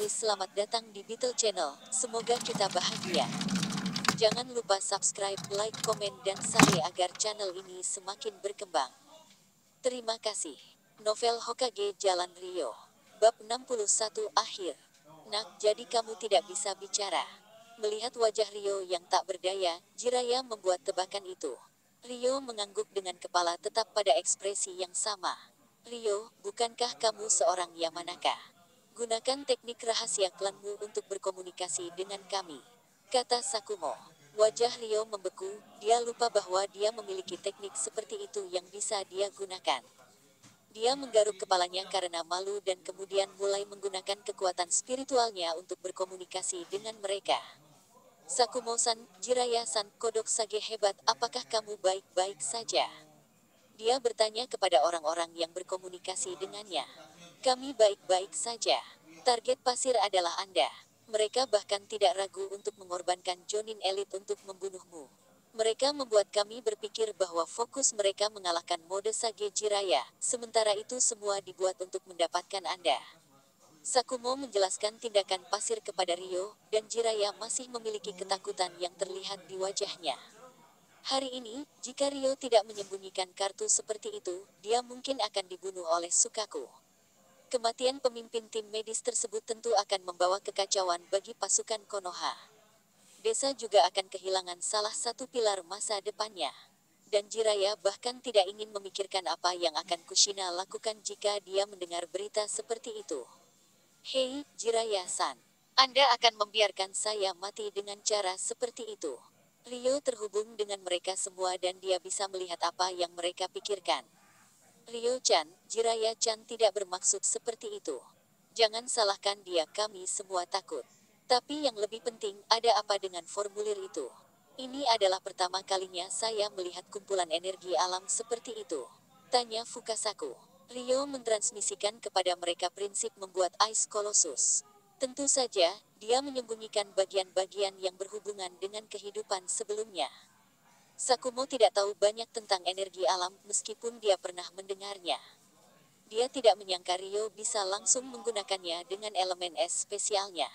Selamat datang di Beetle Channel. Semoga kita bahagia. Jangan lupa subscribe, like, komen, dan share agar channel ini semakin berkembang. Terima kasih. Novel Hokage Jalan Rio. Bab 61 akhir. Nak, jadi kamu tidak bisa bicara. Melihat wajah Rio yang tak berdaya, Jiraiya membuat tebakan itu. Rio mengangguk dengan kepala tetap pada ekspresi yang sama. Rio, bukankah kamu seorang Yamanaka? Gunakan teknik rahasia klanmu untuk berkomunikasi dengan kami, kata Sakumo. Wajah Rio membeku, dia lupa bahwa dia memiliki teknik seperti itu yang bisa dia gunakan. Dia menggaruk kepalanya karena malu dan kemudian mulai menggunakan kekuatan spiritualnya untuk berkomunikasi dengan mereka. Sakumo-san, Jiraiya-san, Kodok Sage hebat, apakah kamu baik-baik saja? Dia bertanya kepada orang-orang yang berkomunikasi dengannya. Kami baik-baik saja. Target pasir adalah Anda. Mereka bahkan tidak ragu untuk mengorbankan Jonin elit untuk membunuhmu. Mereka membuat kami berpikir bahwa fokus mereka mengalahkan mode Sage Jiraiya, sementara itu semua dibuat untuk mendapatkan Anda. Sakumo menjelaskan tindakan pasir kepada Rio, dan Jiraiya masih memiliki ketakutan yang terlihat di wajahnya. Hari ini, jika Rio tidak menyembunyikan kartu seperti itu, dia mungkin akan dibunuh oleh Sukaku. Kematian pemimpin tim medis tersebut tentu akan membawa kekacauan bagi pasukan Konoha. Desa juga akan kehilangan salah satu pilar masa depannya. Dan Jiraiya bahkan tidak ingin memikirkan apa yang akan Kushina lakukan jika dia mendengar berita seperti itu. Hei, Jiraiya-san. Anda akan membiarkan saya mati dengan cara seperti itu. Rio terhubung dengan mereka semua dan dia bisa melihat apa yang mereka pikirkan. Rio-chan, Jiraiya-chan tidak bermaksud seperti itu. Jangan salahkan dia, kami semua takut. Tapi yang lebih penting, ada apa dengan formulir itu? Ini adalah pertama kalinya saya melihat kumpulan energi alam seperti itu, tanya Fukasaku. Rio mentransmisikan kepada mereka prinsip membuat Ice Colossus. Tentu saja, dia menyembunyikan bagian-bagian yang berhubungan dengan kehidupan sebelumnya. Sakumo tidak tahu banyak tentang energi alam meskipun dia pernah mendengarnya. Dia tidak menyangka Rio bisa langsung menggunakannya dengan elemen es spesialnya.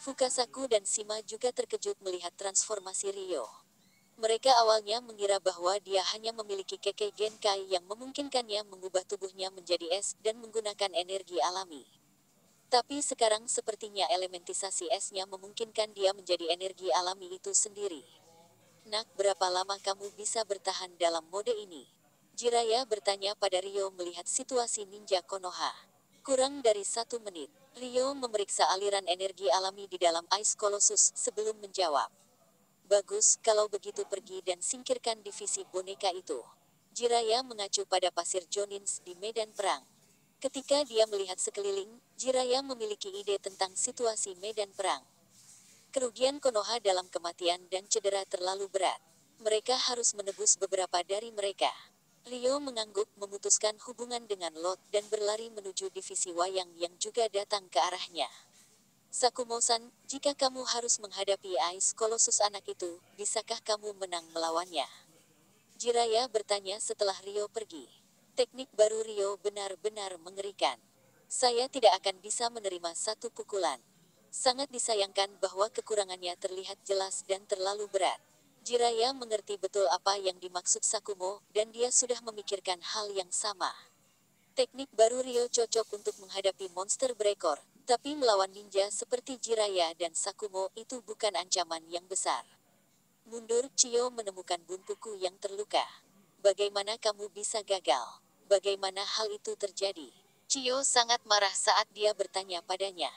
Fukasaku dan Shima juga terkejut melihat transformasi Rio. Mereka awalnya mengira bahwa dia hanya memiliki Kekkei Genkai yang memungkinkannya mengubah tubuhnya menjadi es dan menggunakan energi alami. Tapi sekarang sepertinya elementisasi esnya memungkinkan dia menjadi energi alami itu sendiri. Nak, berapa lama kamu bisa bertahan dalam mode ini? Jiraiya bertanya pada Rio melihat situasi ninja Konoha. Kurang dari 1 menit. Rio memeriksa aliran energi alami di dalam Ice Colossus sebelum menjawab. Bagus, kalau begitu pergi dan singkirkan divisi boneka itu. Jiraiya mengacu pada pasir Jonins di medan perang. Ketika dia melihat sekeliling, Jiraiya memiliki ide tentang situasi medan perang. Kerugian Konoha dalam kematian dan cedera terlalu berat. Mereka harus menebus beberapa dari mereka. Rio mengangguk, memutuskan hubungan dengan Lot dan berlari menuju divisi wayang yang juga datang ke arahnya. Sakumo-san, jika kamu harus menghadapi Ice Colossus anak itu, bisakah kamu menang melawannya? Jiraiya bertanya setelah Rio pergi. Teknik baru Rio benar-benar mengerikan. Saya tidak akan bisa menerima satu pukulan. Sangat disayangkan bahwa kekurangannya terlihat jelas dan terlalu berat. Jiraiya mengerti betul apa yang dimaksud Sakumo, dan dia sudah memikirkan hal yang sama. Teknik baru Rio cocok untuk menghadapi monster Breaker, tapi melawan ninja seperti Jiraiya dan Sakumo itu bukan ancaman yang besar. Mundur, Chiyo menemukan buntuku yang terluka. Bagaimana kamu bisa gagal? Bagaimana hal itu terjadi? Chiyo sangat marah saat dia bertanya padanya.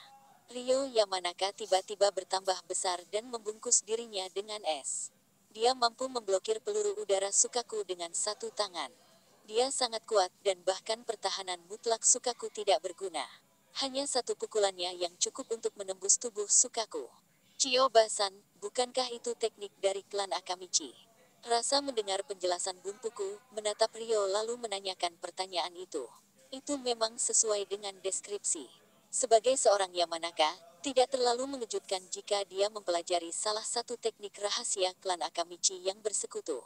Rio Yamanaka tiba-tiba bertambah besar dan membungkus dirinya dengan es. Dia mampu memblokir peluru udara Sukaku dengan satu tangan. Dia sangat kuat dan bahkan pertahanan mutlak Sukaku tidak berguna. Hanya satu pukulannya yang cukup untuk menembus tubuh Sukaku. Chiyoba-san, bukankah itu teknik dari klan Akamichi? Rasa mendengar penjelasan Bunpuku, menatap Rio lalu menanyakan pertanyaan itu. Itu memang sesuai dengan deskripsi. Sebagai seorang Yamanaka, tidak terlalu mengejutkan jika dia mempelajari salah satu teknik rahasia klan Akamichi yang bersekutu.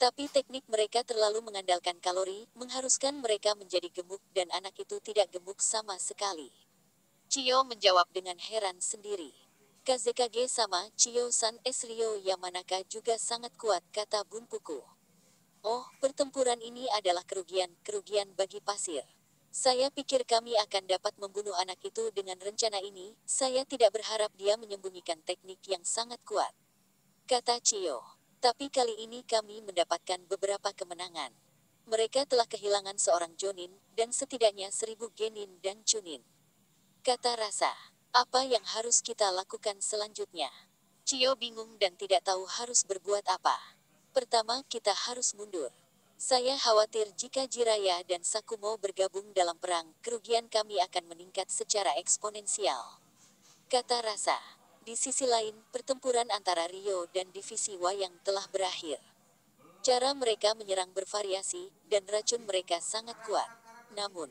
Tapi teknik mereka terlalu mengandalkan kalori, mengharuskan mereka menjadi gemuk dan anak itu tidak gemuk sama sekali. Chiyo menjawab dengan heran sendiri. KZKG sama, Chiyo-san Rio Yamanaka juga sangat kuat, kata Bunpuku. Oh, pertempuran ini adalah kerugian bagi pasir. Saya pikir kami akan dapat membunuh anak itu dengan rencana ini, saya tidak berharap dia menyembunyikan teknik yang sangat kuat. Kata Chiyo. Tapi kali ini kami mendapatkan beberapa kemenangan. Mereka telah kehilangan seorang Jonin, dan setidaknya 1000 Genin dan Chunin. Kata Rasa. Apa yang harus kita lakukan selanjutnya? Chiyo bingung dan tidak tahu harus berbuat apa. Pertama, kita harus mundur. Saya khawatir jika Jiraiya dan Sakumo bergabung dalam perang, kerugian kami akan meningkat secara eksponensial. Kata Rasa. Di sisi lain, pertempuran antara Rio dan divisi Wayang telah berakhir. Cara mereka menyerang bervariasi, dan racun mereka sangat kuat. Namun,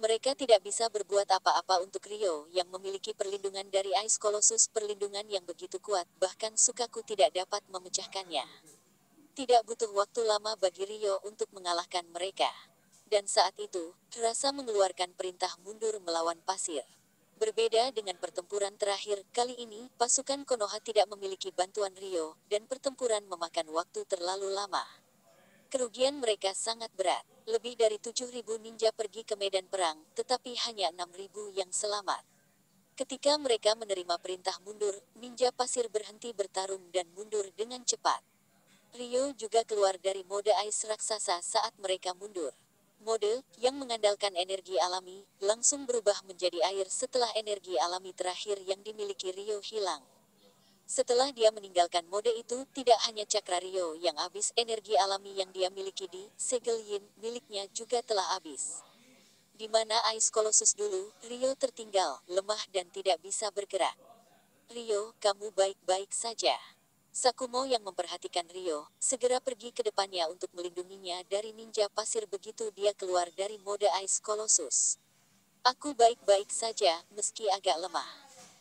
mereka tidak bisa berbuat apa-apa untuk Rio yang memiliki perlindungan dari Ice Colossus, perlindungan yang begitu kuat, bahkan Sukaku tidak dapat memecahkannya. Tidak butuh waktu lama bagi Rio untuk mengalahkan mereka. Dan saat itu, Rasa mengeluarkan perintah mundur melawan pasir. Berbeda dengan pertempuran terakhir, kali ini, pasukan Konoha tidak memiliki bantuan Rio, dan pertempuran memakan waktu terlalu lama. Kerugian mereka sangat berat. Lebih dari 7.000 ninja pergi ke medan perang, tetapi hanya 6.000 yang selamat. Ketika mereka menerima perintah mundur, ninja pasir berhenti bertarung dan mundur dengan cepat. Rio juga keluar dari mode Ice raksasa saat mereka mundur. Mode, yang mengandalkan energi alami, langsung berubah menjadi air setelah energi alami terakhir yang dimiliki Rio hilang. Setelah dia meninggalkan mode itu, tidak hanya cakra Rio yang habis, energi alami yang dia miliki di segel Yin miliknya juga telah habis. Di mana Ice Colossus dulu, Rio tertinggal, lemah dan tidak bisa bergerak. Rio, kamu baik-baik saja. Sakumo yang memperhatikan Rio, segera pergi ke depannya untuk melindunginya dari ninja pasir begitu dia keluar dari mode Ice Colossus. Aku baik-baik saja, meski agak lemah.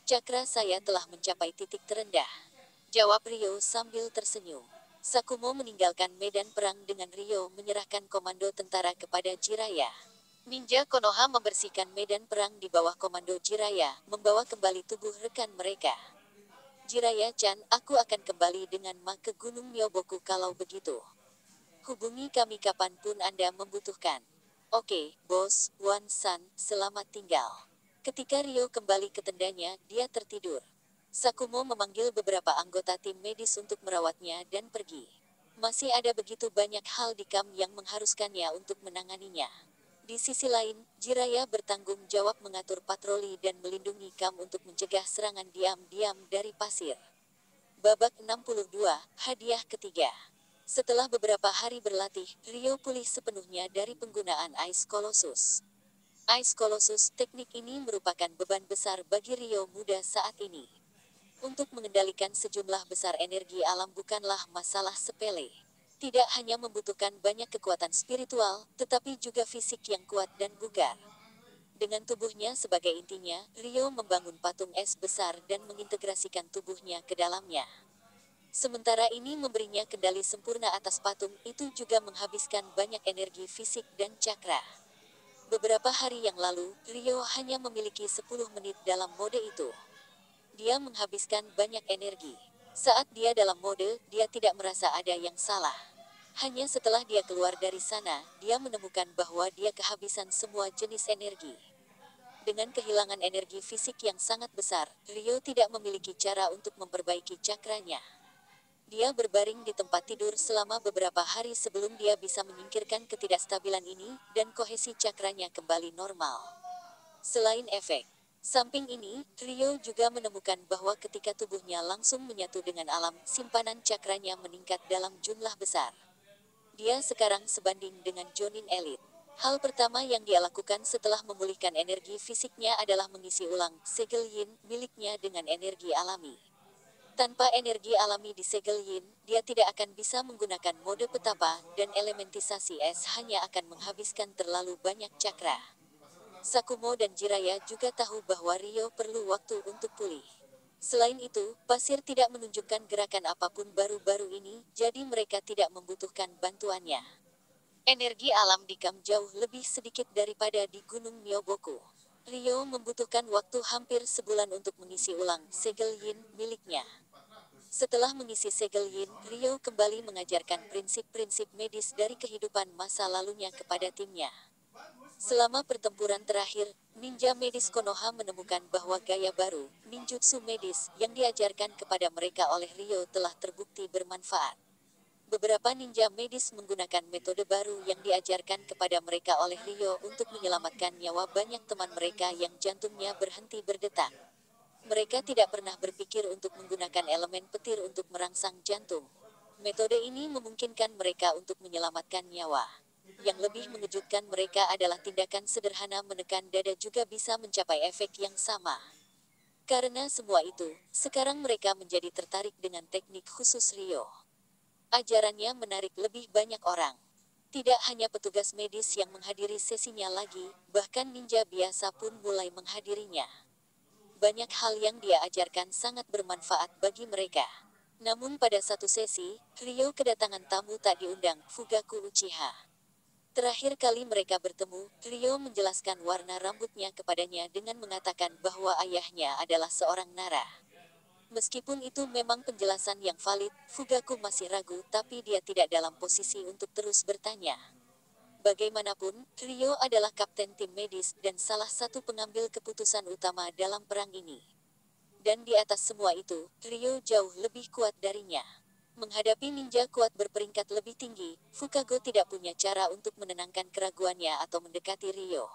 Cakra saya telah mencapai titik terendah. Jawab Rio sambil tersenyum. Sakumo meninggalkan medan perang dengan Rio menyerahkan komando tentara kepada Jiraiya. Ninja Konoha membersihkan medan perang di bawah komando Jiraiya, membawa kembali tubuh rekan mereka. Jiraiya-chan, aku akan kembali dengan Ma ke Gunung Myoboku kalau begitu. Hubungi kami kapanpun Anda membutuhkan. Oke, bos, Wan-san, selamat tinggal. Ketika Rio kembali ke tendanya, dia tertidur. Sakumo memanggil beberapa anggota tim medis untuk merawatnya dan pergi. Masih ada begitu banyak hal di kamp yang mengharuskannya untuk menanganinya. Di sisi lain, Jiraiya bertanggung jawab mengatur patroli dan melindungi kamp untuk mencegah serangan diam-diam dari pasir. Babak 62, hadiah ketiga. Setelah beberapa hari berlatih, Rio pulih sepenuhnya dari penggunaan Ice Colossus. Ice Colossus, teknik ini merupakan beban besar bagi Rio muda saat ini. Untuk mengendalikan sejumlah besar energi alam bukanlah masalah sepele. Tidak hanya membutuhkan banyak kekuatan spiritual, tetapi juga fisik yang kuat dan bugar. Dengan tubuhnya sebagai intinya, Rio membangun patung es besar dan mengintegrasikan tubuhnya ke dalamnya. Sementara ini memberinya kendali sempurna atas patung, itu juga menghabiskan banyak energi fisik dan cakra. Beberapa hari yang lalu, Rio hanya memiliki 10 menit dalam mode itu. Dia menghabiskan banyak energi. Saat dia dalam mode, dia tidak merasa ada yang salah. Hanya setelah dia keluar dari sana, dia menemukan bahwa dia kehabisan semua jenis energi. Dengan kehilangan energi fisik yang sangat besar, Rio tidak memiliki cara untuk memperbaiki cakranya. Dia berbaring di tempat tidur selama beberapa hari sebelum dia bisa menyingkirkan ketidakstabilan ini, dan kohesi cakranya kembali normal. Selain efek samping ini, Rio juga menemukan bahwa ketika tubuhnya langsung menyatu dengan alam, simpanan cakranya meningkat dalam jumlah besar. Dia sekarang sebanding dengan Jonin Elite. Hal pertama yang dia lakukan setelah memulihkan energi fisiknya adalah mengisi ulang segel Yin miliknya dengan energi alami. Tanpa energi alami di segel Yin, dia tidak akan bisa menggunakan mode petapa, dan elementisasi es hanya akan menghabiskan terlalu banyak cakra. Sakumo dan Jiraiya juga tahu bahwa Rio perlu waktu untuk pulih. Selain itu, pasir tidak menunjukkan gerakan apapun baru-baru ini, jadi mereka tidak membutuhkan bantuannya. Energi alam di Kam jauh lebih sedikit daripada di Gunung Myoboku. Rio membutuhkan waktu hampir sebulan untuk mengisi ulang segel yin miliknya. Setelah mengisi segel yin, Rio kembali mengajarkan prinsip-prinsip medis dari kehidupan masa lalunya kepada timnya. Selama pertempuran terakhir, ninja medis Konoha menemukan bahwa gaya baru, ninjutsu medis, yang diajarkan kepada mereka oleh Rio telah terbukti bermanfaat. Beberapa ninja medis menggunakan metode baru yang diajarkan kepada mereka oleh Rio untuk menyelamatkan nyawa banyak teman mereka yang jantungnya berhenti berdetak. Mereka tidak pernah berpikir untuk menggunakan elemen petir untuk merangsang jantung. Metode ini memungkinkan mereka untuk menyelamatkan nyawa. Yang lebih mengejutkan mereka adalah tindakan sederhana menekan dada juga bisa mencapai efek yang sama. Karena semua itu, sekarang mereka menjadi tertarik dengan teknik khusus Rio. Ajarannya menarik lebih banyak orang. Tidak hanya petugas medis yang menghadiri sesinya lagi, bahkan ninja biasa pun mulai menghadirinya. Banyak hal yang dia ajarkan sangat bermanfaat bagi mereka. Namun pada satu sesi, Rio kedatangan tamu tak diundang, Fugaku Uchiha. Terakhir kali mereka bertemu, Rio menjelaskan warna rambutnya kepadanya dengan mengatakan bahwa ayahnya adalah seorang Nara. Meskipun itu memang penjelasan yang valid, Fugaku masih ragu tapi dia tidak dalam posisi untuk terus bertanya. Bagaimanapun, Rio adalah kapten tim medis dan salah satu pengambil keputusan utama dalam perang ini. Dan di atas semua itu, Rio jauh lebih kuat darinya. Menghadapi ninja kuat berperingkat lebih tinggi, Fukago tidak punya cara untuk menenangkan keraguannya atau mendekati Rio.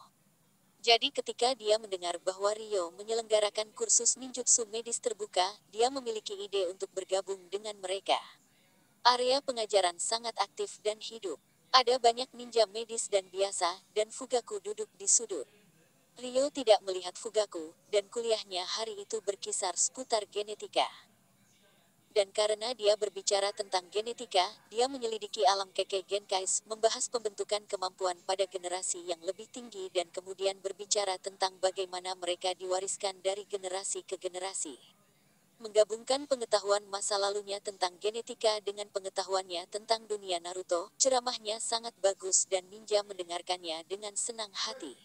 Jadi ketika dia mendengar bahwa Rio menyelenggarakan kursus ninjutsu medis terbuka, dia memiliki ide untuk bergabung dengan mereka. Area pengajaran sangat aktif dan hidup. Ada banyak ninja medis dan biasa, dan Fugaku duduk di sudut. Rio tidak melihat Fugaku, dan kuliahnya hari itu berkisar seputar genetika. Dan karena dia berbicara tentang genetika, dia menyelidiki alam Keke Genkais, membahas pembentukan kemampuan pada generasi yang lebih tinggi dan kemudian berbicara tentang bagaimana mereka diwariskan dari generasi ke generasi. Menggabungkan pengetahuan masa lalunya tentang genetika dengan pengetahuannya tentang dunia Naruto, ceramahnya sangat bagus dan ninja mendengarkannya dengan senang hati.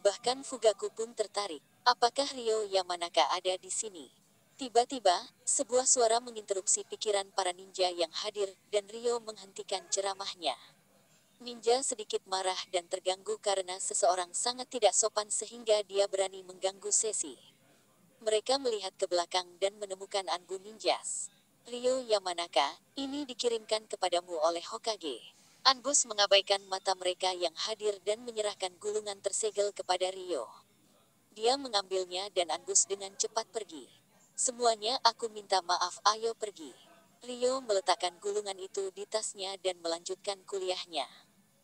Bahkan Fugaku pun tertarik. Apakah Ryo Yamanaka ada di sini? Tiba-tiba, sebuah suara menginterupsi pikiran para ninja yang hadir, dan Rio menghentikan ceramahnya. Ninja sedikit marah dan terganggu karena seseorang sangat tidak sopan sehingga dia berani mengganggu sesi. Mereka melihat ke belakang dan menemukan Anbu Ninjas. Ryo Yamanaka, ini dikirimkan kepadamu oleh Hokage. Anbus mengabaikan mata mereka yang hadir dan menyerahkan gulungan tersegel kepada Rio. Dia mengambilnya dan Anbus dengan cepat pergi. Semuanya aku minta maaf, ayo pergi. Rio meletakkan gulungan itu di tasnya dan melanjutkan kuliahnya.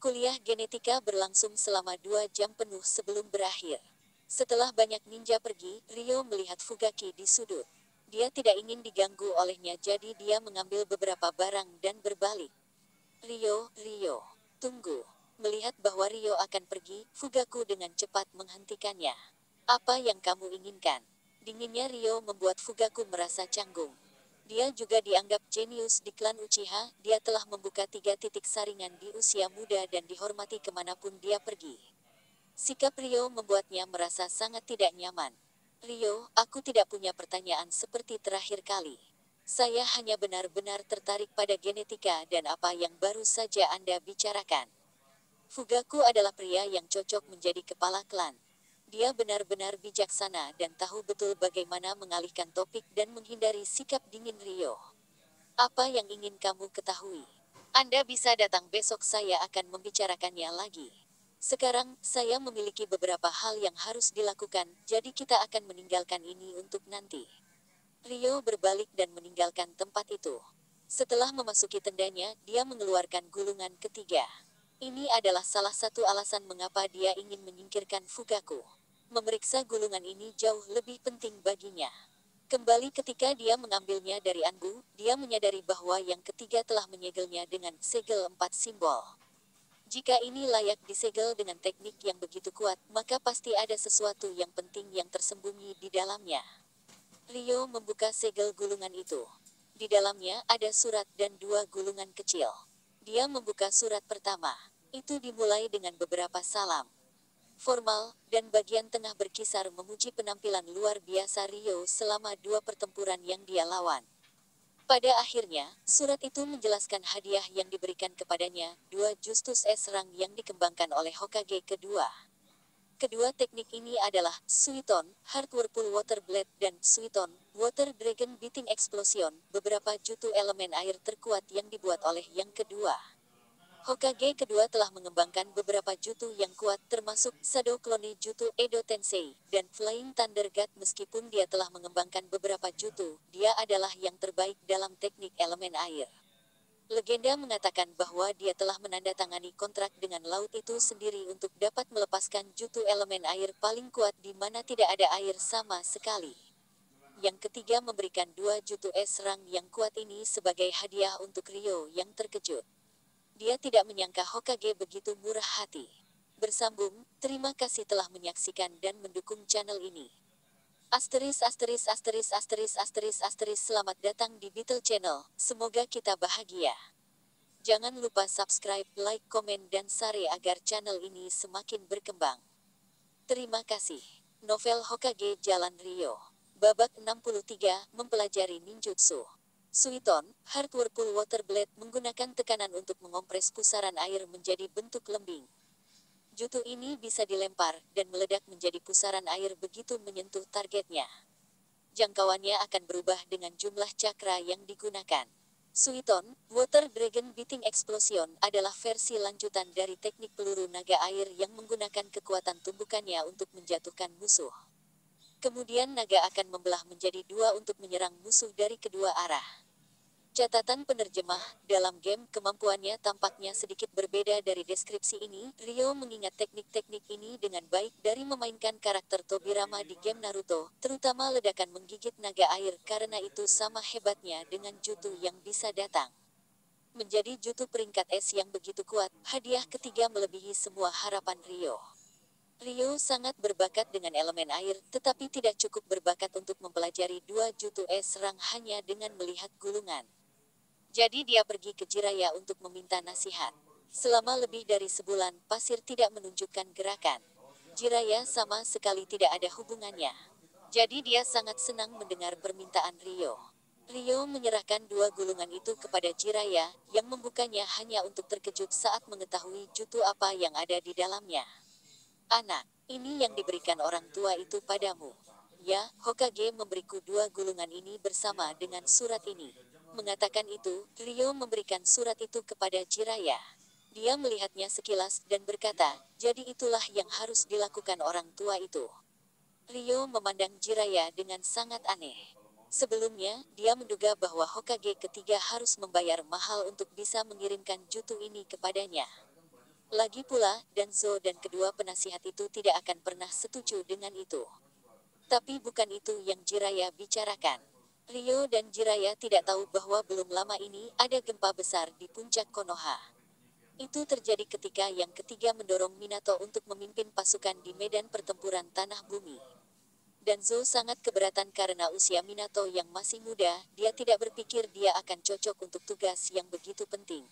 Kuliah genetika berlangsung selama 2 jam penuh sebelum berakhir. Setelah banyak ninja pergi, Rio melihat Fugaki di sudut. Dia tidak ingin diganggu olehnya jadi dia mengambil beberapa barang dan berbalik. Rio, tunggu. Melihat bahwa Rio akan pergi, Fugaku dengan cepat menghentikannya. Apa yang kamu inginkan? Dinginnya Rio membuat Fugaku merasa canggung. Dia juga dianggap jenius di klan Uchiha, dia telah membuka 3 titik saringan di usia muda dan dihormati kemanapun dia pergi. Sikap Rio membuatnya merasa sangat tidak nyaman. Rio, aku tidak punya pertanyaan seperti terakhir kali. Saya hanya benar-benar tertarik pada genetika dan apa yang baru saja Anda bicarakan. Fugaku adalah pria yang cocok menjadi kepala klan. Dia benar-benar bijaksana dan tahu betul bagaimana mengalihkan topik dan menghindari sikap dingin Rio. Apa yang ingin kamu ketahui? Anda bisa datang besok, saya akan membicarakannya lagi. Sekarang, saya memiliki beberapa hal yang harus dilakukan, jadi kita akan meninggalkan ini untuk nanti. Rio berbalik dan meninggalkan tempat itu. Setelah memasuki tendanya, dia mengeluarkan gulungan ketiga. Ini adalah salah satu alasan mengapa dia ingin menyingkirkan Fugaku. Memeriksa gulungan ini jauh lebih penting baginya. Kembali ketika dia mengambilnya dari Anbu, dia menyadari bahwa yang ketiga telah menyegelnya dengan segel 4 simbol. Jika ini layak disegel dengan teknik yang begitu kuat, maka pasti ada sesuatu yang penting yang tersembunyi di dalamnya. Ryo membuka segel gulungan itu. Di dalamnya ada surat dan dua gulungan kecil. Dia membuka surat pertama. Itu dimulai dengan beberapa salam formal, dan bagian tengah berkisar memuji penampilan luar biasa Ryo selama dua pertempuran yang dia lawan. Pada akhirnya, surat itu menjelaskan hadiah yang diberikan kepadanya, dua Justus S Rank yang dikembangkan oleh Hokage kedua. Kedua teknik ini adalah Suiton, Heart Whirlpool Water Blade, dan Suiton, Water Dragon Beating Explosion, beberapa jutsu elemen air terkuat yang dibuat oleh yang kedua. Hokage kedua telah mengembangkan beberapa jutsu yang kuat termasuk Shadow Clone Jutsu Edo Tensei, dan Flying Thunder God. Meskipun dia telah mengembangkan beberapa jutsu, dia adalah yang terbaik dalam teknik elemen air. Legenda mengatakan bahwa dia telah menandatangani kontrak dengan laut itu sendiri untuk dapat melepaskan jutsu elemen air paling kuat di mana tidak ada air sama sekali. Yang ketiga memberikan dua jutsu S Rank yang kuat ini sebagai hadiah untuk Ryo yang terkejut. Dia tidak menyangka Hokage begitu murah hati. Bersambung, terima kasih telah menyaksikan dan mendukung channel ini. Selamat datang di Beetle Channel, semoga kita bahagia. Jangan lupa subscribe, like, komen, dan share agar channel ini semakin berkembang. Terima kasih. Novel Hokage Jalan Ryo. Babak 63, mempelajari ninjutsu. Suiton, Heart Whirlpool Water Blade menggunakan tekanan untuk mengompres pusaran air menjadi bentuk lembing. Jutsu ini bisa dilempar dan meledak menjadi pusaran air begitu menyentuh targetnya. Jangkauannya akan berubah dengan jumlah cakra yang digunakan. Suiton, Water Dragon Beating Explosion adalah versi lanjutan dari teknik peluru naga air yang menggunakan kekuatan tumbukannya untuk menjatuhkan musuh. Kemudian naga akan membelah menjadi dua untuk menyerang musuh dari kedua arah. Catatan penerjemah, dalam game kemampuannya tampaknya sedikit berbeda dari deskripsi ini. Ryo mengingat teknik-teknik ini dengan baik dari memainkan karakter Tobirama di game Naruto, terutama ledakan menggigit naga air karena itu sama hebatnya dengan jutsu yang bisa datang. Menjadi jutsu peringkat S yang begitu kuat, hadiah ketiga melebihi semua harapan Ryo. Ryo sangat berbakat dengan elemen air, tetapi tidak cukup berbakat untuk mempelajari dua jutsu S Rank hanya dengan melihat gulungan. Jadi dia pergi ke Jiraiya untuk meminta nasihat. Selama lebih dari sebulan, pasir tidak menunjukkan gerakan. Jiraiya sama sekali tidak ada hubungannya. Jadi dia sangat senang mendengar permintaan Ryo. Ryo menyerahkan dua gulungan itu kepada Jiraiya, yang membukanya hanya untuk terkejut saat mengetahui jutsu apa yang ada di dalamnya. Anak, ini yang diberikan orang tua itu padamu. Ya, Hokage memberiku dua gulungan ini bersama dengan surat ini. Mengatakan itu, Ryo memberikan surat itu kepada Jiraiya. Dia melihatnya sekilas dan berkata, jadi itulah yang harus dilakukan orang tua itu. Ryo memandang Jiraiya dengan sangat aneh. Sebelumnya, dia menduga bahwa Hokage ketiga harus membayar mahal untuk bisa mengirimkan jutsu ini kepadanya. Lagi pula, Danzo dan kedua penasihat itu tidak akan pernah setuju dengan itu. Tapi bukan itu yang Jiraiya bicarakan. Ryo dan Jiraiya tidak tahu bahwa belum lama ini ada gempa besar di puncak Konoha. Itu terjadi ketika yang ketiga mendorong Minato untuk memimpin pasukan di medan pertempuran tanah bumi. Danzo sangat keberatan karena usia Minato yang masih muda, dia tidak berpikir dia akan cocok untuk tugas yang begitu penting.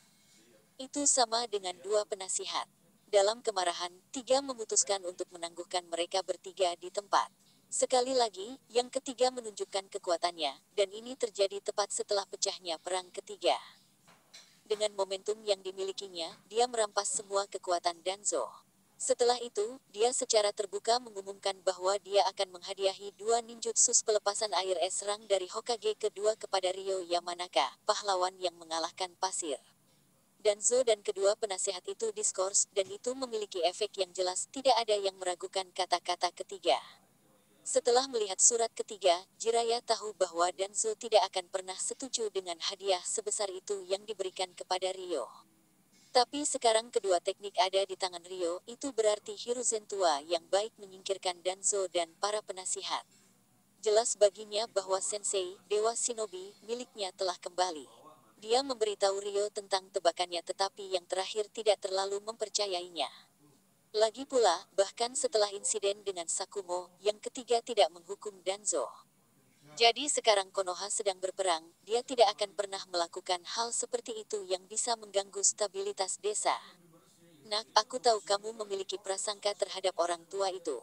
Itu sama dengan dua penasihat. Dalam kemarahan, tiga memutuskan untuk menangguhkan mereka bertiga di tempat. Sekali lagi, yang ketiga menunjukkan kekuatannya, dan ini terjadi tepat setelah pecahnya perang ketiga. Dengan momentum yang dimilikinya, dia merampas semua kekuatan Danzo. Setelah itu, dia secara terbuka mengumumkan bahwa dia akan menghadiahi dua ninjutsu pelepasan air es Rank dari Hokage kedua kepada Ryo Yamanaka, pahlawan yang mengalahkan pasir. Danzo dan kedua penasehat itu diskors, dan itu memiliki efek yang jelas, tidak ada yang meragukan kata-kata ketiga. Setelah melihat surat ketiga, Jiraiya tahu bahwa Danzo tidak akan pernah setuju dengan hadiah sebesar itu yang diberikan kepada Ryo. Tapi sekarang kedua teknik ada di tangan Ryo, itu berarti Hiruzen tua yang baik menyingkirkan Danzo dan para penasihat. Jelas baginya bahwa Sensei, Dewa Shinobi, miliknya telah kembali. Dia memberitahu Ryo tentang tebakannya tetapi yang terakhir tidak terlalu mempercayainya. Lagi pula, bahkan setelah insiden dengan Sakumo, yang ketiga tidak menghukum Danzo. Jadi sekarang Konoha sedang berperang, dia tidak akan pernah melakukan hal seperti itu yang bisa mengganggu stabilitas desa. Nak, aku tahu kamu memiliki prasangka terhadap orang tua itu.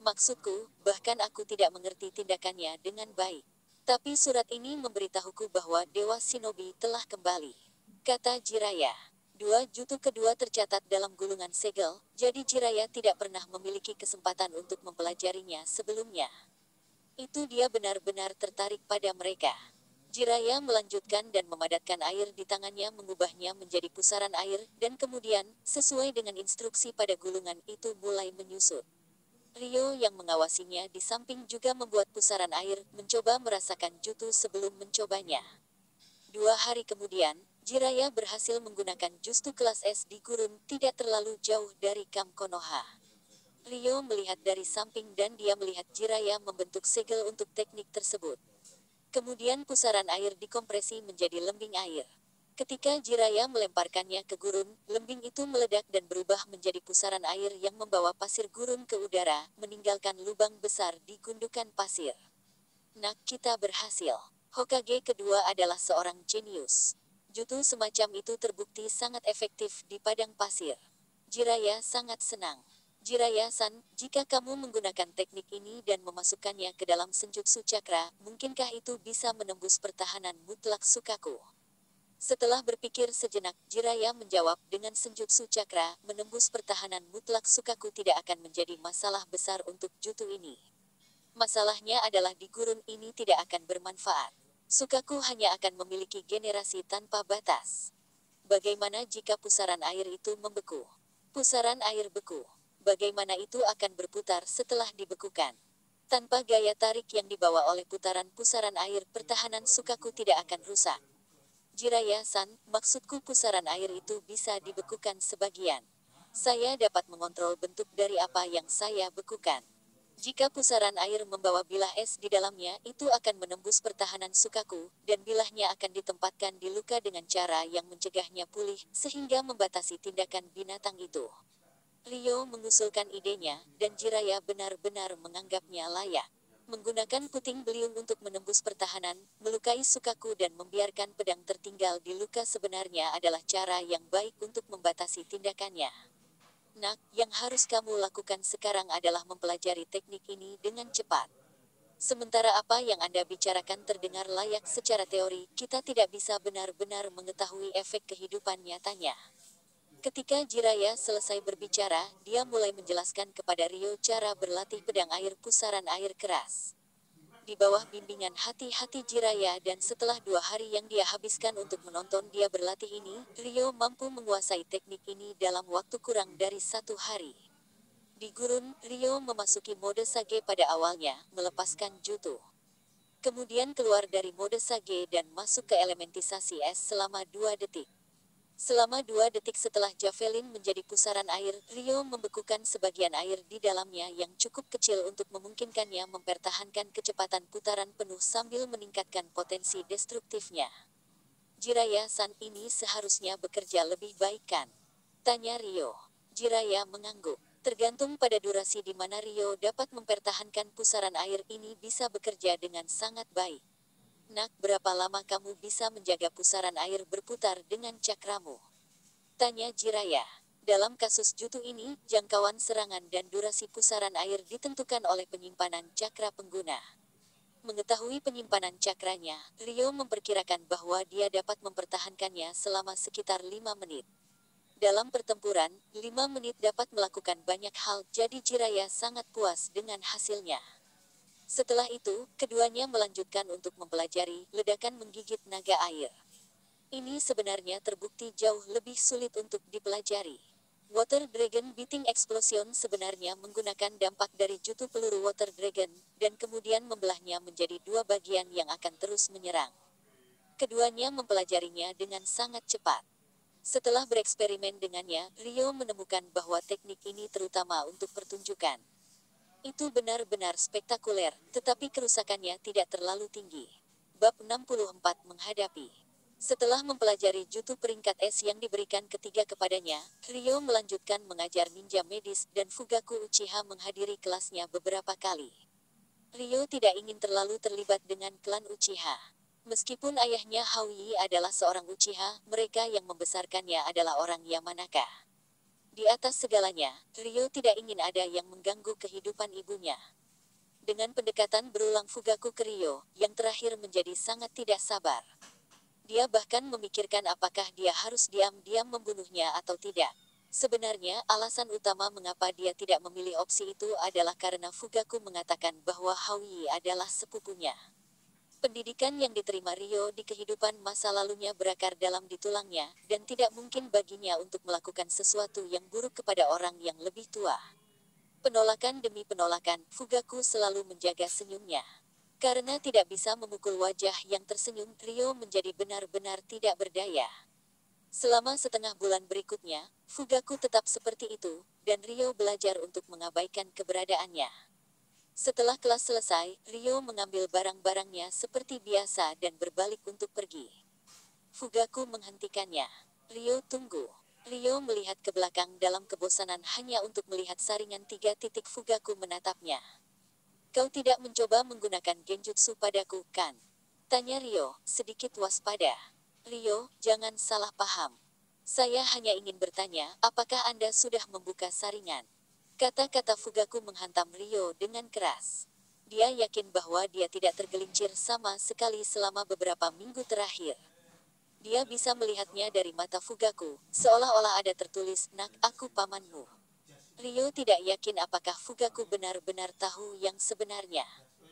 Maksudku, bahkan aku tidak mengerti tindakannya dengan baik. Tapi surat ini memberitahuku bahwa Dewa Shinobi telah kembali. Kata Jiraya. Dua jutu kedua tercatat dalam gulungan segel, jadi Jiraya tidak pernah memiliki kesempatan untuk mempelajarinya sebelumnya. Itu dia benar-benar tertarik pada mereka. Jiraya melanjutkan dan memadatkan air di tangannya, mengubahnya menjadi pusaran air, dan kemudian, sesuai dengan instruksi pada gulungan itu mulai menyusut. Rio yang mengawasinya di samping juga membuat pusaran air, mencoba merasakan jutu sebelum mencobanya. 2 hari kemudian, Jiraya berhasil menggunakan justu kelas S di gurun tidak terlalu jauh dari Kamp Konoha. Rio melihat dari samping dan dia melihat Jiraya membentuk segel untuk teknik tersebut. Kemudian pusaran air dikompresi menjadi lembing air. Ketika Jiraya melemparkannya ke gurun, lembing itu meledak dan berubah menjadi pusaran air yang membawa pasir gurun ke udara, meninggalkan lubang besar di gundukan pasir. Nak, kita berhasil. Hokage kedua adalah seorang jenius. Jutsu semacam itu terbukti sangat efektif di padang pasir. Jiraya sangat senang. Jiraya-san, jika kamu menggunakan teknik ini dan memasukkannya ke dalam senjutsu cakra, mungkinkah itu bisa menembus pertahanan mutlak Sukaku? Setelah berpikir sejenak, Jiraya menjawab, dengan senjutsu cakra, menembus pertahanan mutlak Sukaku tidak akan menjadi masalah besar untuk jutsu ini. Masalahnya adalah di gurun ini tidak akan bermanfaat. Sukaku hanya akan memiliki generasi tanpa batas. Bagaimana jika pusaran air itu membeku? Pusaran air beku. Bagaimana itu akan berputar setelah dibekukan? Tanpa gaya tarik yang dibawa oleh putaran pusaran air, pertahanan Sukaku tidak akan rusak. Jiraya-san, maksudku pusaran air itu bisa dibekukan sebagian. Saya dapat mengontrol bentuk dari apa yang saya bekukan. Jika pusaran air membawa bilah es di dalamnya, itu akan menembus pertahanan Sukaku, dan bilahnya akan ditempatkan di luka dengan cara yang mencegahnya pulih, sehingga membatasi tindakan binatang itu. Rio mengusulkan idenya, dan Jiraya benar-benar menganggapnya layak. Menggunakan puting beliung untuk menembus pertahanan, melukai Sukaku dan membiarkan pedang tertinggal di luka sebenarnya adalah cara yang baik untuk membatasi tindakannya. Nak, yang harus kamu lakukan sekarang adalah mempelajari teknik ini dengan cepat. Sementara apa yang Anda bicarakan terdengar layak secara teori, kita tidak bisa benar-benar mengetahui efek kehidupan nyatanya. Ketika Jiraya selesai berbicara, dia mulai menjelaskan kepada Rio cara berlatih pedang air pusaran air keras. Di bawah bimbingan hati-hati Jiraya dan setelah 2 hari yang dia habiskan untuk menonton dia berlatih ini, Rio mampu menguasai teknik ini dalam waktu kurang dari 1 hari. Di gurun, Rio memasuki mode Sage pada awalnya, melepaskan jutsu. Kemudian keluar dari mode Sage dan masuk ke elementisasi es selama 2 detik. Selama 2 detik setelah Javelin menjadi pusaran air, Rio membekukan sebagian air di dalamnya yang cukup kecil untuk memungkinkannya mempertahankan kecepatan putaran penuh sambil meningkatkan potensi destruktifnya. Jiraya-san, ini seharusnya bekerja lebih baik kan? Tanya Rio. Jiraya mengangguk. Tergantung pada durasi di mana Rio dapat mempertahankan pusaran air ini bisa bekerja dengan sangat baik. Nak, berapa lama kamu bisa menjaga pusaran air berputar dengan cakramu? Tanya Jiraya. Dalam kasus jutsu ini, jangkauan serangan dan durasi pusaran air ditentukan oleh penyimpanan cakra pengguna. Mengetahui penyimpanan cakranya, Rio memperkirakan bahwa dia dapat mempertahankannya selama sekitar 5 menit. Dalam pertempuran, 5 menit dapat melakukan banyak hal, jadi Jiraya sangat puas dengan hasilnya. Setelah itu, keduanya melanjutkan untuk mempelajari ledakan menggigit naga air. Ini sebenarnya terbukti jauh lebih sulit untuk dipelajari. Water Dragon Beating Explosion sebenarnya menggunakan dampak dari jutsu peluru Water Dragon, dan kemudian membelahnya menjadi 2 bagian yang akan terus menyerang. Keduanya mempelajarinya dengan sangat cepat. Setelah bereksperimen dengannya, Rio menemukan bahwa teknik ini terutama untuk pertunjukan. Itu benar-benar spektakuler, tetapi kerusakannya tidak terlalu tinggi. Bab 64 menghadapi. Setelah mempelajari jutsu peringkat S yang diberikan ketiga kepadanya, Rio melanjutkan mengajar ninja medis dan Fugaku Uchiha menghadiri kelasnya beberapa kali. Ryo tidak ingin terlalu terlibat dengan klan Uchiha. Meskipun ayahnya Haoyi adalah seorang Uchiha, mereka yang membesarkannya adalah orang Yamanaka. Di atas segalanya, Ryo tidak ingin ada yang mengganggu kehidupan ibunya. Dengan pendekatan berulang Fugaku ke Ryo, yang terakhir menjadi sangat tidak sabar. Dia bahkan memikirkan apakah dia harus diam-diam membunuhnya atau tidak. Sebenarnya, alasan utama mengapa dia tidak memilih opsi itu adalah karena Fugaku mengatakan bahwa Haoyi adalah sepupunya. Pendidikan yang diterima Ryo di kehidupan masa lalunya berakar dalam di tulangnya, dan tidak mungkin baginya untuk melakukan sesuatu yang buruk kepada orang yang lebih tua. Penolakan demi penolakan, Fugaku selalu menjaga senyumnya. Karena tidak bisa memukul wajah yang tersenyum, Ryo menjadi benar-benar tidak berdaya. Selama setengah bulan berikutnya, Fugaku tetap seperti itu, dan Ryo belajar untuk mengabaikan keberadaannya. Setelah kelas selesai, Ryo mengambil barang-barangnya seperti biasa dan berbalik untuk pergi. Fugaku menghentikannya. Ryo, tunggu. Ryo melihat ke belakang dalam kebosanan hanya untuk melihat saringan 3 titik. Fugaku menatapnya. Kau tidak mencoba menggunakan genjutsu padaku, kan? Tanya Ryo, sedikit waspada. Ryo, jangan salah paham. Saya hanya ingin bertanya, apakah Anda sudah membuka saringan? Kata-kata Fugaku menghantam Ryo dengan keras. Dia yakin bahwa dia tidak tergelincir sama sekali selama beberapa minggu terakhir. Dia bisa melihatnya dari mata Fugaku, seolah-olah ada tertulis, "Nak, aku pamanmu." Ryo tidak yakin apakah Fugaku benar-benar tahu yang sebenarnya.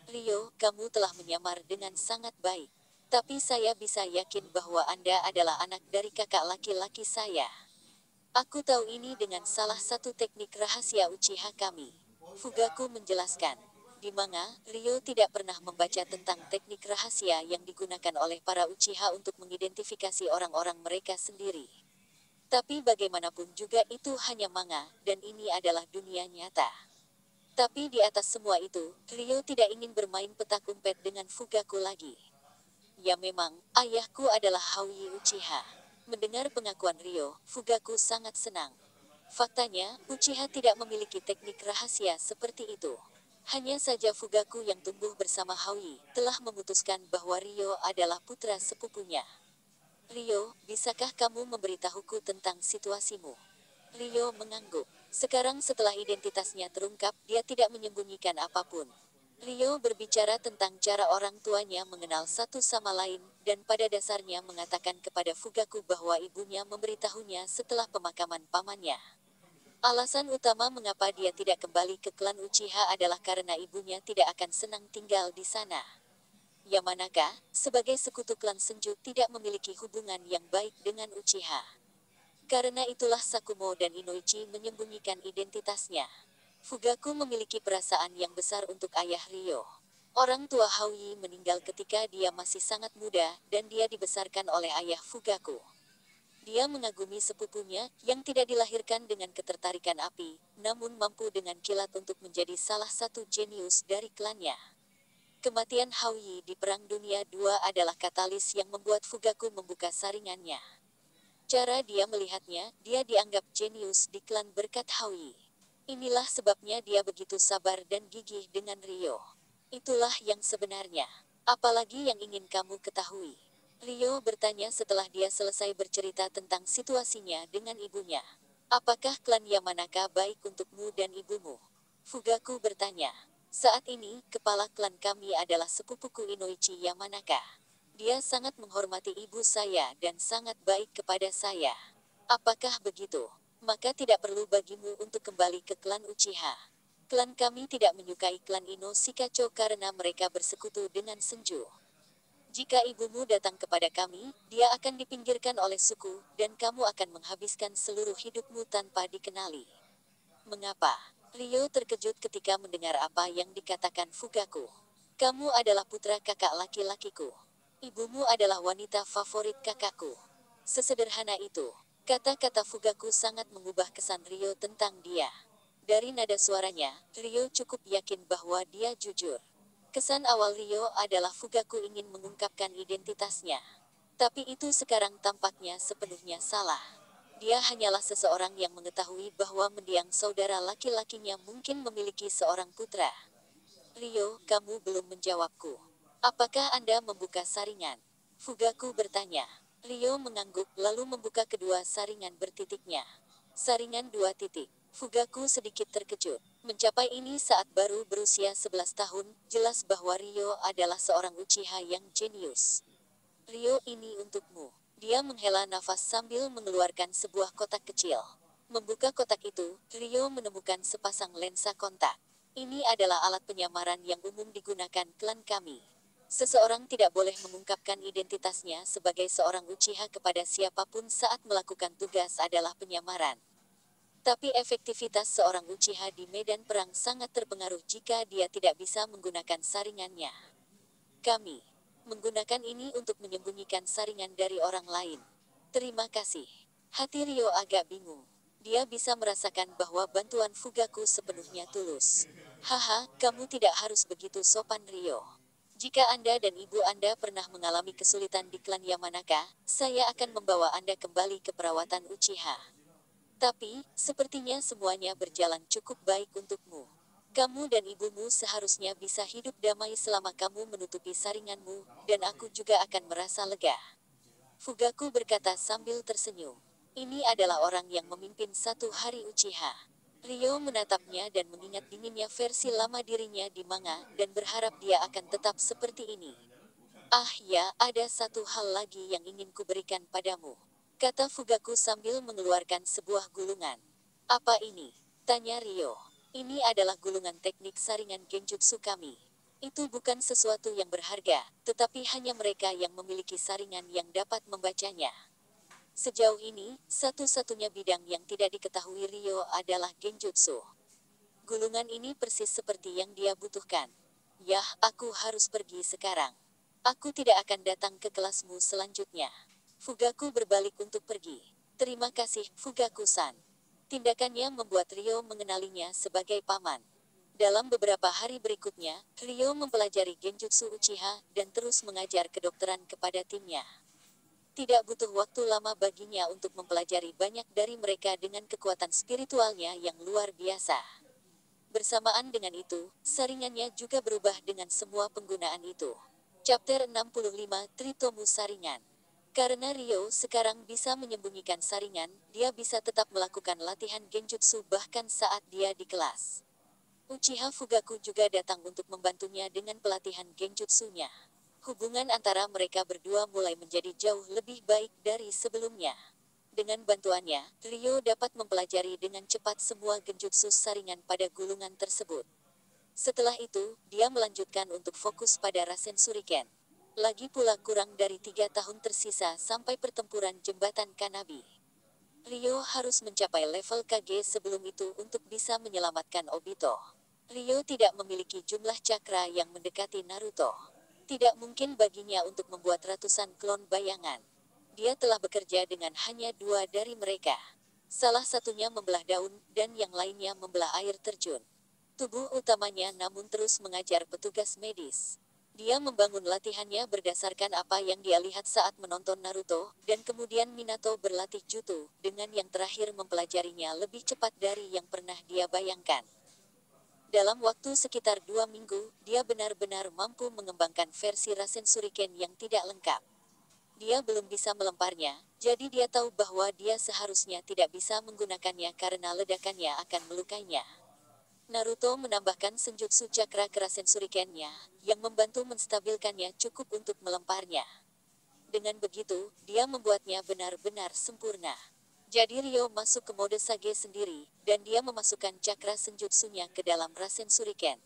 Ryo, kamu telah menyamar dengan sangat baik. Tapi saya bisa yakin bahwa Anda adalah anak dari kakak laki-laki saya. Aku tahu ini dengan salah satu teknik rahasia Uchiha kami. Fugaku menjelaskan. Di mana, Ryo tidak pernah membaca tentang teknik rahasia yang digunakan oleh para Uchiha untuk mengidentifikasi orang-orang mereka sendiri. Tapi bagaimanapun juga itu hanya manga, dan ini adalah dunia nyata. Tapi di atas semua itu, Ryo tidak ingin bermain petak umpet dengan Fugaku lagi. Ya memang, ayahku adalah Haoyi Uchiha. Mendengar pengakuan Ryo, Fugaku sangat senang. Faktanya, Uchiha tidak memiliki teknik rahasia seperti itu. Hanya saja Fugaku yang tumbuh bersama Haoyi, telah memutuskan bahwa Ryo adalah putra sepupunya. Ryo, bisakah kamu memberitahuku tentang situasimu? Ryo mengangguk. Sekarang setelah identitasnya terungkap, dia tidak menyembunyikan apapun. Ryo berbicara tentang cara orang tuanya mengenal satu sama lain, dan pada dasarnya mengatakan kepada Fugaku bahwa ibunya memberitahunya setelah pemakaman pamannya. Alasan utama mengapa dia tidak kembali ke klan Uchiha adalah karena ibunya tidak akan senang tinggal di sana. Yamanaka, sebagai sekutu klan Senju, tidak memiliki hubungan yang baik dengan Uchiha. Karena itulah Sakumo dan Inoichi menyembunyikan identitasnya. Fugaku memiliki perasaan yang besar untuk ayah Ryo. Orang tua Haoyi meninggal ketika dia masih sangat muda, dan dia dibesarkan oleh ayah Fugaku. Dia mengagumi sepupunya, yang tidak dilahirkan dengan ketertarikan api, namun mampu dengan kilat untuk menjadi salah satu jenius dari klannya. Kematian Haoyi di Perang Dunia II adalah katalis yang membuat Fugaku membuka saringannya. Cara dia melihatnya, dia dianggap jenius di klan berkat Haoyi. Inilah sebabnya dia begitu sabar dan gigih dengan Ryo. Itulah yang sebenarnya. Apalagi yang ingin kamu ketahui? Ryo bertanya setelah dia selesai bercerita tentang situasinya dengan ibunya. Apakah klan Yamanaka baik untukmu dan ibumu? Fugaku bertanya. Saat ini, kepala klan kami adalah sepupuku Inoichi Yamanaka. Dia sangat menghormati ibu saya dan sangat baik kepada saya. Apakah begitu? Maka tidak perlu bagimu untuk kembali ke klan Uchiha. Klan kami tidak menyukai klan Ino Shikacho karena mereka bersekutu dengan Senju. Jika ibumu datang kepada kami, dia akan dipinggirkan oleh suku, dan kamu akan menghabiskan seluruh hidupmu tanpa dikenali. Mengapa? Ryo terkejut ketika mendengar apa yang dikatakan Fugaku. Kamu adalah putra kakak laki-lakiku. Ibumu adalah wanita favorit kakakku. Sesederhana itu. Kata-kata Fugaku sangat mengubah kesan Ryo tentang dia. Dari nada suaranya, Ryo cukup yakin bahwa dia jujur. Kesan awal Ryo adalah Fugaku ingin mengungkapkan identitasnya. Tapi itu sekarang tampaknya sepenuhnya salah. Dia hanyalah seseorang yang mengetahui bahwa mendiang saudara laki-lakinya mungkin memiliki seorang putra. Rio, kamu belum menjawabku. Apakah Anda membuka saringan? Fugaku bertanya. Rio mengangguk lalu membuka kedua saringan bertitiknya. Saringan 2 titik. Fugaku sedikit terkejut. Mencapai ini saat baru berusia 11 tahun, jelas bahwa Rio adalah seorang Uchiha yang jenius. Rio, ini untukmu. Dia menghela nafas sambil mengeluarkan sebuah kotak kecil. Membuka kotak itu, Rio menemukan sepasang lensa kontak. Ini adalah alat penyamaran yang umum digunakan klan kami. Seseorang tidak boleh mengungkapkan identitasnya sebagai seorang Uchiha kepada siapapun saat melakukan tugas adalah penyamaran. Tapi efektivitas seorang Uchiha di medan perang sangat terpengaruh jika dia tidak bisa menggunakan saringannya. Kami menggunakan ini untuk menyembunyikan saringan dari orang lain. Terima kasih. Hati Rio agak bingung. Dia bisa merasakan bahwa bantuan Fugaku sepenuhnya tulus. Haha, kamu tidak harus begitu sopan, Rio. Jika Anda dan ibu Anda pernah mengalami kesulitan di klan Yamanaka, saya akan membawa Anda kembali ke perawatan Uchiha. Tapi, sepertinya semuanya berjalan cukup baik untukmu. Kamu dan ibumu seharusnya bisa hidup damai selama kamu menutupi saringanmu, dan aku juga akan merasa lega. Fugaku berkata sambil tersenyum. Ini adalah orang yang memimpin satu hari Uchiha. Rio menatapnya dan mengingat dinginnya versi lama dirinya di manga, dan berharap dia akan tetap seperti ini. Ah ya, ada satu hal lagi yang ingin kuberikan padamu. Kata Fugaku sambil mengeluarkan sebuah gulungan. Apa ini? Tanya Rio. Ini adalah gulungan teknik saringan genjutsu kami. Itu bukan sesuatu yang berharga, tetapi hanya mereka yang memiliki saringan yang dapat membacanya. Sejauh ini, satu-satunya bidang yang tidak diketahui Rio adalah genjutsu. Gulungan ini persis seperti yang dia butuhkan. Yah, aku harus pergi sekarang. Aku tidak akan datang ke kelasmu selanjutnya. Fugaku berbalik untuk pergi. Terima kasih, Fugaku-san. Tindakannya membuat Rio mengenalinya sebagai paman. Dalam beberapa hari berikutnya, Rio mempelajari Genjutsu Uchiha dan terus mengajar kedokteran kepada timnya. Tidak butuh waktu lama baginya untuk mempelajari banyak dari mereka dengan kekuatan spiritualnya yang luar biasa. Bersamaan dengan itu, saringannya juga berubah dengan semua penggunaan itu. Chapter 65 Tritomu Saringan. Karena Rio sekarang bisa menyembunyikan saringan, dia bisa tetap melakukan latihan genjutsu bahkan saat dia di kelas. Uchiha Fugaku juga datang untuk membantunya dengan pelatihan genjutsunya. Hubungan antara mereka berdua mulai menjadi jauh lebih baik dari sebelumnya. Dengan bantuannya, Rio dapat mempelajari dengan cepat semua genjutsu saringan pada gulungan tersebut. Setelah itu, dia melanjutkan untuk fokus pada Rasen Shuriken. Lagi pula kurang dari 3 tahun tersisa sampai pertempuran jembatan Kanabi. Rio harus mencapai level Kage sebelum itu untuk bisa menyelamatkan Obito. Rio tidak memiliki jumlah cakra yang mendekati Naruto. Tidak mungkin baginya untuk membuat ratusan klon bayangan. Dia telah bekerja dengan hanya 2 dari mereka. Salah satunya membelah daun, dan yang lainnya membelah air terjun. Tubuh utamanya namun terus mengajar petugas medis. Dia membangun latihannya berdasarkan apa yang dia lihat saat menonton Naruto, dan kemudian Minato berlatih Jutsu, dengan yang terakhir mempelajarinya lebih cepat dari yang pernah dia bayangkan. Dalam waktu sekitar 2 minggu, dia benar-benar mampu mengembangkan versi Rasen Shuriken yang tidak lengkap. Dia belum bisa melemparnya, jadi dia tahu bahwa dia seharusnya tidak bisa menggunakannya karena ledakannya akan melukainya. Naruto menambahkan senjutsu cakra ke Rasen Shuriken-nya, yang membantu menstabilkannya cukup untuk melemparnya. Dengan begitu, dia membuatnya benar-benar sempurna. Jadi Rio masuk ke mode Sage sendiri, dan dia memasukkan cakra senjutsunya ke dalam Rasen Shuriken.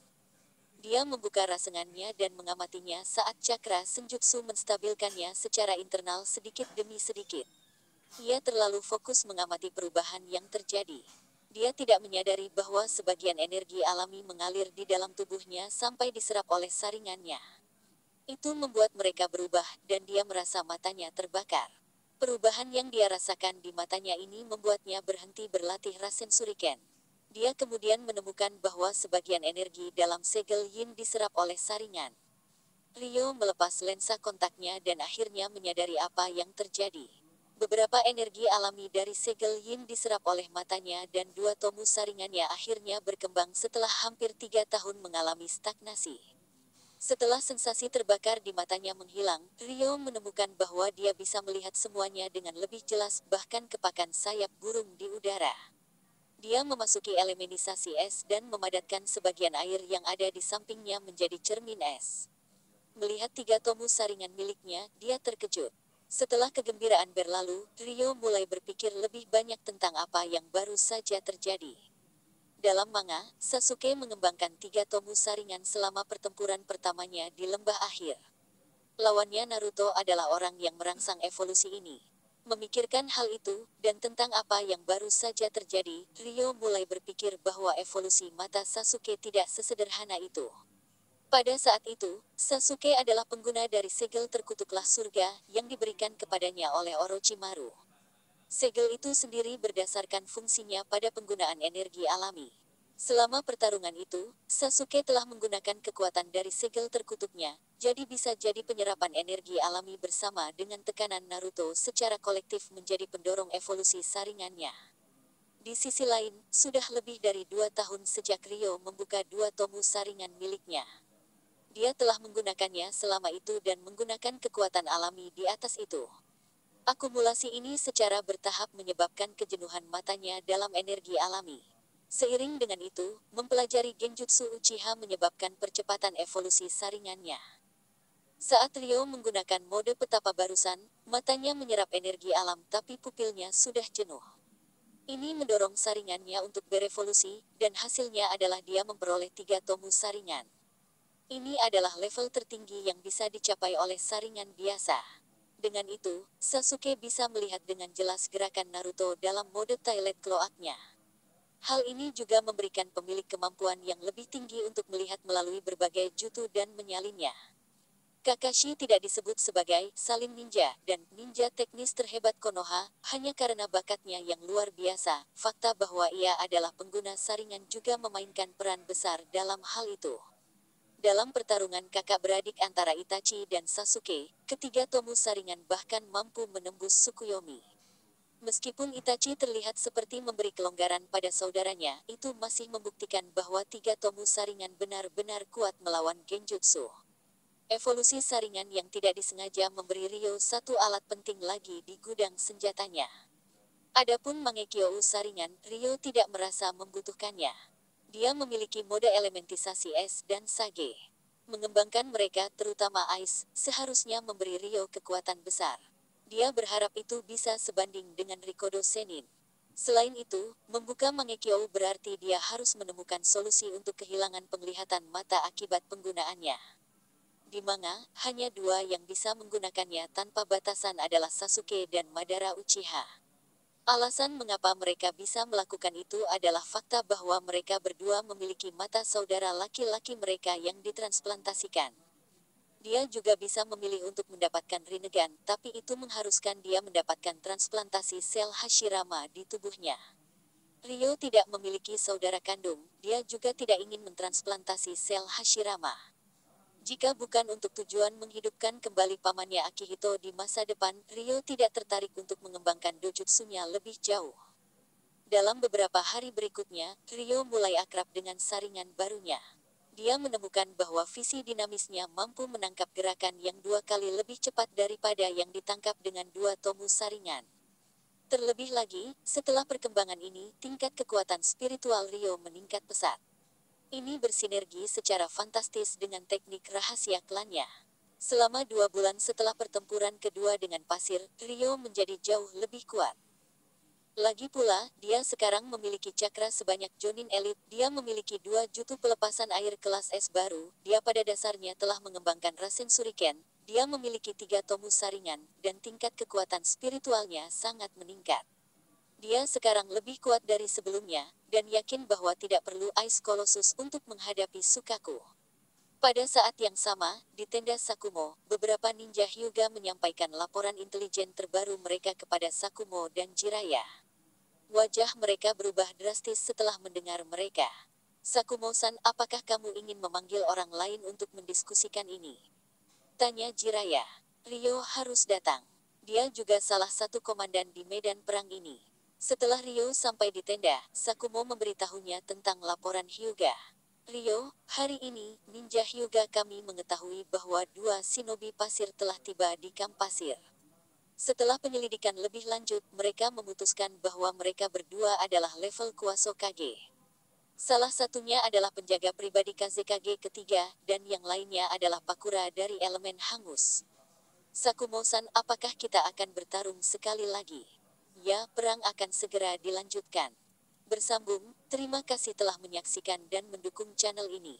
Dia membuka rasengannya dan mengamatinya saat cakra senjutsu menstabilkannya secara internal sedikit demi sedikit. Ia terlalu fokus mengamati perubahan yang terjadi. Dia tidak menyadari bahwa sebagian energi alami mengalir di dalam tubuhnya sampai diserap oleh saringannya. Itu membuat mereka berubah, dan dia merasa matanya terbakar. Perubahan yang dia rasakan di matanya ini membuatnya berhenti berlatih Rasen Shuriken. Dia kemudian menemukan bahwa sebagian energi dalam segel yin diserap oleh saringan. Rio melepas lensa kontaknya dan akhirnya menyadari apa yang terjadi. Beberapa energi alami dari segel yin diserap oleh matanya dan dua tomu saringannya akhirnya berkembang setelah hampir 3 tahun mengalami stagnasi. Setelah sensasi terbakar di matanya menghilang, Rio menemukan bahwa dia bisa melihat semuanya dengan lebih jelas, bahkan kepakan sayap burung di udara. Dia memasuki elemenisasi es dan memadatkan sebagian air yang ada di sampingnya menjadi cermin es. Melihat 3 tomu saringan miliknya, dia terkejut. Setelah kegembiraan berlalu, Rio mulai berpikir lebih banyak tentang apa yang baru saja terjadi. Dalam manga, Sasuke mengembangkan 3 tomu saringan selama pertempuran pertamanya di lembah akhir. Lawannya Naruto adalah orang yang merangsang evolusi ini. Memikirkan hal itu, dan tentang apa yang baru saja terjadi, Rio mulai berpikir bahwa evolusi mata Sasuke tidak sesederhana itu. Pada saat itu, Sasuke adalah pengguna dari segel terkutuklah surga yang diberikan kepadanya oleh Orochimaru. Segel itu sendiri berdasarkan fungsinya pada penggunaan energi alami. Selama pertarungan itu, Sasuke telah menggunakan kekuatan dari segel terkutuknya, jadi bisa jadi penyerapan energi alami bersama dengan tekanan Naruto secara kolektif menjadi pendorong evolusi saringannya. Di sisi lain, sudah lebih dari 2 tahun sejak Rio membuka 2 tomu saringan miliknya. Dia telah menggunakannya selama itu dan menggunakan kekuatan alami di atas itu. Akumulasi ini secara bertahap menyebabkan kejenuhan matanya dalam energi alami. Seiring dengan itu, mempelajari Genjutsu Uchiha menyebabkan percepatan evolusi saringannya. Saat Rio menggunakan mode petapa barusan, matanya menyerap energi alam tapi pupilnya sudah jenuh. Ini mendorong saringannya untuk berevolusi, dan hasilnya adalah dia memperoleh 3 tomu saringan. Ini adalah level tertinggi yang bisa dicapai oleh saringan biasa. Dengan itu, Sasuke bisa melihat dengan jelas gerakan Naruto dalam mode Toilet Cloaknya. Hal ini juga memberikan pemilik kemampuan yang lebih tinggi untuk melihat melalui berbagai jutsu dan menyalinnya. Kakashi tidak disebut sebagai salin ninja dan ninja teknis terhebat Konoha, hanya karena bakatnya yang luar biasa. Fakta bahwa ia adalah pengguna saringan juga memainkan peran besar dalam hal itu. Dalam pertarungan kakak beradik antara Itachi dan Sasuke, ketiga tomu saringan bahkan mampu menembus Tsukuyomi. Meskipun Itachi terlihat seperti memberi kelonggaran pada saudaranya, itu masih membuktikan bahwa 3 tomu saringan benar-benar kuat melawan Genjutsu. Evolusi saringan yang tidak disengaja memberi Rio satu alat penting lagi di gudang senjatanya. Adapun Mangekyo saringan, Rio tidak merasa membutuhkannya. Dia memiliki mode elementisasi es dan sage. Mengembangkan mereka, terutama Ice, seharusnya memberi Rio kekuatan besar. Dia berharap itu bisa sebanding dengan Rikodo Senin. Selain itu, membuka Mangekyo berarti dia harus menemukan solusi untuk kehilangan penglihatan mata akibat penggunaannya. Di manga, hanya 2 yang bisa menggunakannya tanpa batasan adalah Sasuke dan Madara Uchiha. Alasan mengapa mereka bisa melakukan itu adalah fakta bahwa mereka berdua memiliki mata saudara laki-laki mereka yang ditransplantasikan. Dia juga bisa memilih untuk mendapatkan Rinnegan, tapi itu mengharuskan dia mendapatkan transplantasi sel Hashirama di tubuhnya. Rio tidak memiliki saudara kandung, dia juga tidak ingin mentransplantasi sel Hashirama. Jika bukan untuk tujuan menghidupkan kembali pamannya Akihito di masa depan, Rio tidak tertarik untuk mengembangkan dojutsunya lebih jauh. Dalam beberapa hari berikutnya, Rio mulai akrab dengan saringan barunya. Dia menemukan bahwa visi dinamisnya mampu menangkap gerakan yang 2 kali lebih cepat daripada yang ditangkap dengan 2 tomu saringan. Terlebih lagi, setelah perkembangan ini, tingkat kekuatan spiritual Rio meningkat pesat. Ini bersinergi secara fantastis dengan teknik rahasia klannya. Selama 2 bulan setelah pertempuran kedua dengan pasir, Rio menjadi jauh lebih kuat. Lagi pula, dia sekarang memiliki cakra sebanyak Jonin Elite. Dia memiliki 2 jutsu pelepasan air kelas es baru. Dia pada dasarnya telah mengembangkan Rasen Shuriken. Dia memiliki 3 tomu saringan, dan tingkat kekuatan spiritualnya sangat meningkat. Dia sekarang lebih kuat dari sebelumnya, dan yakin bahwa tidak perlu Ice Colossus untuk menghadapi Sukaku. Pada saat yang sama, di tenda Sakumo, beberapa ninja Hyuga menyampaikan laporan intelijen terbaru mereka kepada Sakumo dan Jiraiya. Wajah mereka berubah drastis setelah mendengar mereka. Sakumo-san, apakah kamu ingin memanggil orang lain untuk mendiskusikan ini? Tanya Jiraiya. Rio harus datang. Dia juga salah satu komandan di medan perang ini. Setelah Ryo sampai di tenda, Sakumo memberitahunya tentang laporan Hyuga. Ryo, hari ini, Ninja Hyuga kami mengetahui bahwa dua shinobi pasir telah tiba di kamp pasir. Setelah penyelidikan lebih lanjut, mereka memutuskan bahwa mereka berdua adalah level Kuaso Kage. Salah satunya adalah penjaga pribadi Kazekage ketiga, dan yang lainnya adalah Pakura dari elemen hangus. Sakumo-san, apakah kita akan bertarung sekali lagi? Ya, perang akan segera dilanjutkan. Bersambung, terima kasih telah menyaksikan dan mendukung channel ini.